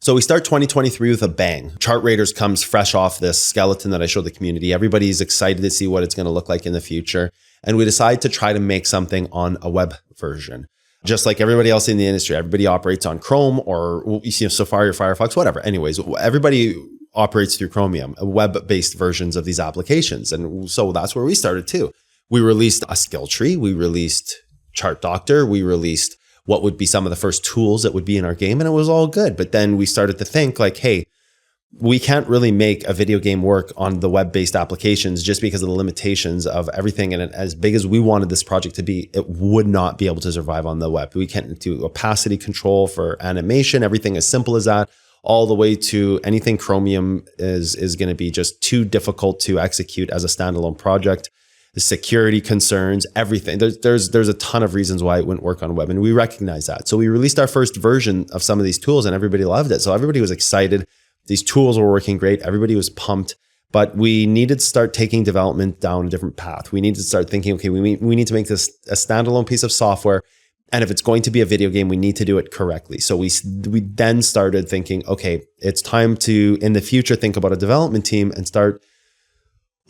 So we start 2023 with a bang. Chart Raiders comes fresh off this skeleton that I showed the community. Everybody's excited to see what it's going to look like in the future. And we decide to try to make something on a web version. Just like everybody else in the industry, everybody operates on Chrome or Safari or Firefox, whatever. Anyways, everybody operates through Chromium, web-based versions of these applications. And so that's where we started too. We released a skill tree. We released Chart Doctor. We released what would be some of the first tools that would be in our game, and it was all good. But then we started to think like, hey, we can't really make a video game work on the web-based applications just because of the limitations of everything. And as big as we wanted this project to be, it would not be able to survive on the web. We can't do opacity control for animation, everything as simple as that, all the way to anything Chromium is going to be just too difficult to execute as a standalone project. The security concerns, everything. There's a ton of reasons why it wouldn't work on web, and we recognize that. So we released our first version of some of these tools, and everybody loved it. So everybody was excited. These tools were working great. Everybody was pumped, but we needed to start taking development down a different path. We needed to start thinking, okay, we need to make this a standalone piece of software, and if it's going to be a video game, we need to do it correctly. So we then started thinking, okay, it's time to in the future think about a development team and start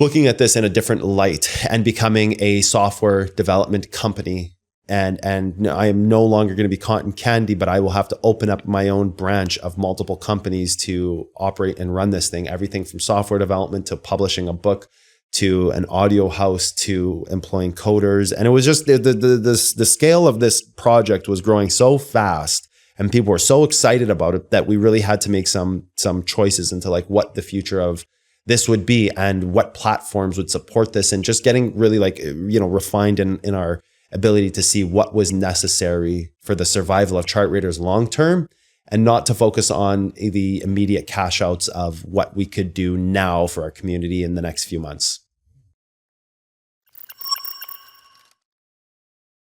looking at this in a different light and becoming a software development company. And I am no longer going to be cotton candy, but I will have to open up my own branch of multiple companies to operate and run this thing. Everything from software development to publishing a book to an audio house to employing coders. And it was just the scale of this project was growing so fast and people were so excited about it that we really had to make some choices into like what the future of this would be and what platforms would support this, and just getting really refined in our ability to see what was necessary for the survival of Chart Raiders long term, and not to focus on the immediate cash outs of what we could do now for our community in the next few months.